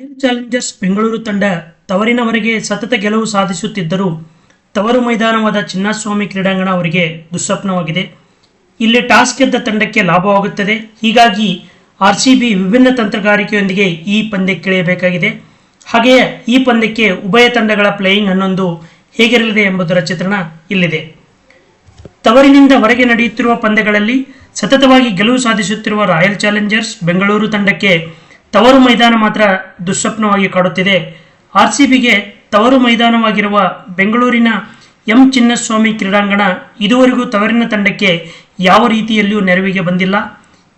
Royal Challengers Bengaluru ತಂಡ ತವರಿನವರೆಗೆ ಸತತ ಗೆಲುವು ಸಾಧಿಸುತ್ತಿದ್ದರೂ ತವರು ಮೈದಾನವಾದ ಚಿನ್ನಸ್ವಾಮಿ ಕ್ರೀಡಾಂಗಣ ಅವರಿಗೆ ದುಸ್ವಪ್ನವಾಗಿದೆ. ಇಲ್ಲಿ ಟಾಸ್ ಗೆದ್ದ ತಂಡಕ್ಕೆ ಲಾಭವಾಗುತ್ತದೆ. ಹೀಗಾಗಿ ಆರ್ಸಿಬಿ ವಿಭಿನ್ನ ತಂತ್ರಗಾರಿಕೆಯೊಂದಿಗೆ ಈ ಪಂದ್ಯಕ್ಕಿಳಿಯಬೇಕಾಗಿದೆ. ಹಾಗೆಯೇ ಈ ಪಂದ್ಯಕ್ಕೆ ಉಭಯ ತಂಡಗಳ ಪ್ಲೇಯಿಂಗ್ 11 ಹೇಗಿರಲಿದೆ ಎಂಬುದರ ಚಿತ್ರಣ ಇಲ್ಲಿದೆ. ತವರಿನಿಂದ ಹೊರಗೆ ನಡೆಯುತ್ತಿರುವ ಪಂದ್ಯಗಳಲ್ಲಿ ಸತತವಾಗಿ ಗೆಲುವು ಸಾಧಿಸುತ್ತಿರುವ ರಾಯಲ್ ಚಾಲೆಂಜರ್ಸ್ ಬೆಂಗಳೂರು ತಂಡಕ್ಕೆ ತವರು ಮೈದಾನ ಮಾತ್ರ ದುಸ್ವಪ್ನವಾಗಿ ಕಾಡುತ್ತಿದೆ. ಆರ್ಸಿಬಿಗೆ ತವರು ಮೈದಾನವಾಗಿರುವ ಬೆಂಗಳೂರಿನ ಎಂ ಚಿನ್ನಸ್ವಾಮಿ ಕ್ರೀಡಾಂಗಣ ಇದುವರೆಗೂ ತವರಿನ ತಂಡಕ್ಕೆ ಯಾವ ರೀತಿಯಲ್ಲಿಯೂ ನೆರವಿಗೆ ಬಂದಿಲ್ಲ.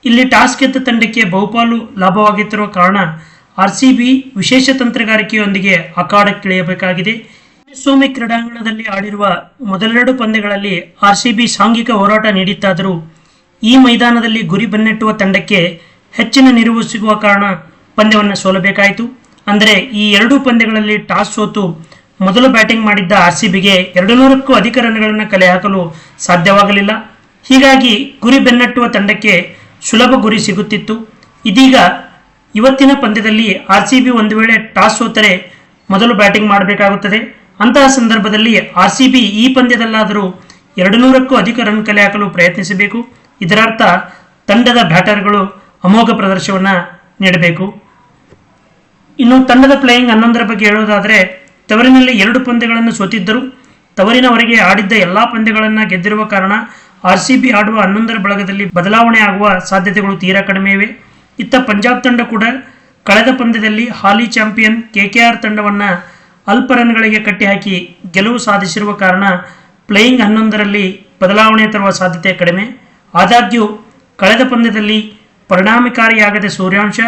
ಇಲ್ಲಿ ಟಾಸ್ ಗೆದ್ದ ತಂಡಕ್ಕೆ ಬಹುಪಾಲು ಲಾಭವಾಗುತ್ತಿರುವ ಕಾರಣ ಆರ್ಸಿಬಿ ವಿಶೇಷ ತಂತ್ರಗಾರಿಕೆಯೊಂದಿಗೆ ಅಖಾಡಕ್ಕಿಳಿಯಬೇಕಾಗಿದೆ. ಚಿನ್ನಸ್ವಾಮಿ ಕ್ರೀಡಾಂಗಣದಲ್ಲಿ ಆಡಿರುವ ಮೊದಲೆರಡು ಪಂದ್ಯಗಳಲ್ಲಿ ಆರ್ಸಿಬಿ ಸಾಂಘಿಕ ಹೋರಾಟ ನೀಡಿತ್ತಾದರೂ ಈ ಮೈದಾನದಲ್ಲಿ ಗುರಿ ಬೆನ್ನಟ್ಟುವ ತಂಡಕ್ಕೆ ಹೆಚ್ಚಿನ ನಿಲುವು ಸಿಗುವ ಕಾರಣ ಪಂದ್ಯವನ್ನು ಸೋಲಬೇಕಾಯಿತು. ಅಂದರೆ ಈ ಎರಡೂ ಪಂದ್ಯಗಳಲ್ಲಿ ಟಾಸ್ ಸೋತು ಮೊದಲು ಬ್ಯಾಟಿಂಗ್ ಮಾಡಿದ್ದ ಆರ್ಸಿಬಿಗೆ 200ಕ್ಕೂ ಅಧಿಕ ರನ್ಗಳನ್ನು ಕಲೆ ಹಾಕಲು ಸಾಧ್ಯವಾಗಲಿಲ್ಲ. ಹೀಗಾಗಿ ಗುರಿ ಬೆನ್ನಟ್ಟುವ ತಂಡಕ್ಕೆ ಸುಲಭ ಗುರಿ ಸಿಗುತ್ತಿತ್ತು. ಇದೀಗ ಇವತ್ತಿನ ಪಂದ್ಯದಲ್ಲಿ ಆರ್ಸಿಬಿ ಒಂದು ವೇಳೆ ಟಾಸ್ ಸೋತರೆ ಮೊದಲು ಬ್ಯಾಟಿಂಗ್ ಮಾಡಬೇಕಾಗುತ್ತದೆ. ಅಂತಹ ಸಂದರ್ಭದಲ್ಲಿ ಆರ್ಸಿಬಿ ಈ ಪಂದ್ಯದಲ್ಲಾದರೂ 200ಕ್ಕೂ ಅಧಿಕ ರನ್ ಕಲೆ ಹಾಕಲು ಪ್ರಯತ್ನಿಸಬೇಕು. ಇದರರ್ಥ ತಂಡದ ಬ್ಯಾಟರ್ಗಳು ಅಮೋಘ ಪ್ರದರ್ಶನವನ್ನು ನೀಡಬೇಕು. ಇನ್ನು ತಂಡದ ಪ್ಲೇಯಿಂಗ್ 11 ಬಗ್ಗೆ ಹೇಳೋದಾದರೆ ತವರಿನಲ್ಲಿ 2 ಪಂದ್ಯಗಳನ್ನು ಸೋತಿದ್ದರು. ತವರಿನ ಹೊರಗೆ ಆಡಿದ್ದ ಎಲ್ಲ ಪಂದ್ಯಗಳನ್ನು ಗೆದ್ದಿರುವ ಕಾರಣ ಆರ್ಸಿಬಿ ಆಡುವ 11 ಬಳಗದಲ್ಲಿ ಬದಲಾವಣೆ ಆಗುವ ಸಾಧ್ಯತೆಗಳು ತೀರಾ ಕಡಿಮೆ ಇವೆ. ಇತ್ತ ಪಂಜಾಬ್ ತಂಡ ಕೂಡ ಕಳೆದ ಪಂದ್ಯದಲ್ಲಿ ಹಾಲಿ ಚಾಂಪಿಯನ್ ಕೆಕೆಆರ್ ತಂಡವನ್ನು ಅಲ್ಪ ರನ್ಗಳಿಗೆ ಕಟ್ಟಿಹಾಕಿ ಗೆಲುವು ಸಾಧಿಸಿರುವ ಕಾರಣ ಪ್ಲೇಯಿಂಗ್ 11ರಲ್ಲಿ ಬದಲಾವಣೆ ತರುವ ಸಾಧ್ಯತೆ ಕಡಿಮೆ. ಆದಾಗ್ಯೂ ಕಳೆದ ಪಂದ್ಯದಲ್ಲಿ ಪರಿಣಾಮಕಾರಿಯಾಗದೆ ಸೂರ್ಯವಂಶ,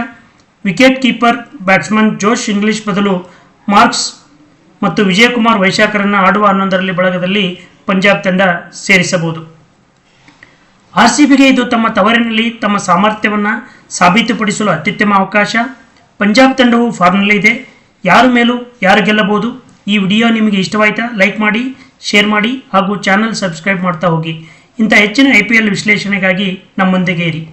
ವಿಕೆಟ್ ಕೀಪರ್ ಬ್ಯಾಟ್ಸ್ಮನ್ ಜೋಶ್ ಇಂಗ್ಲಿಷ್ ಬದಲು ಮಾರ್ಕ್ಸ್ ಮತ್ತು ವಿಜಯಕುಮಾರ್ ವೈಶಾಖರನ್ನು ಆಡುವ 11ರಲ್ಲಿ ಬಳಗದಲ್ಲಿ ಪಂಜಾಬ್ ತಂಡ ಸೇರಿಸಬಹುದು. ಆರ್ಸಿಬಿಗೆ ಇದು ತಮ್ಮ ತವರಿನಲ್ಲಿ ತಮ್ಮ ಸಾಮರ್ಥ್ಯವನ್ನು ಸಾಬೀತುಪಡಿಸಲು ಅತ್ಯುತ್ತಮ ಅವಕಾಶ. ಪಂಜಾಬ್ ತಂಡವು ಫಾರ್ಮ್ನಲ್ಲಿ ಇದೆ. ಯಾರ ಮೇಲೂ ಯಾರು ಗೆಲ್ಲಬಹುದು. ಈ ವಿಡಿಯೋ ನಿಮಗೆ ಇಷ್ಟವಾಯಿತಾ? ಲೈಕ್ ಮಾಡಿ, ಶೇರ್ ಮಾಡಿ ಹಾಗೂ ಚಾನಲ್ ಸಬ್ಸ್ಕ್ರೈಬ್ ಮಾಡ್ತಾ ಹೋಗಿ. ಇಂಥ ಹೆಚ್ಚಿನ IPL ವಿಶ್ಲೇಷಣೆಗಾಗಿ ನಮ್ಮೊಂದಿಗೆ ಇರಿ.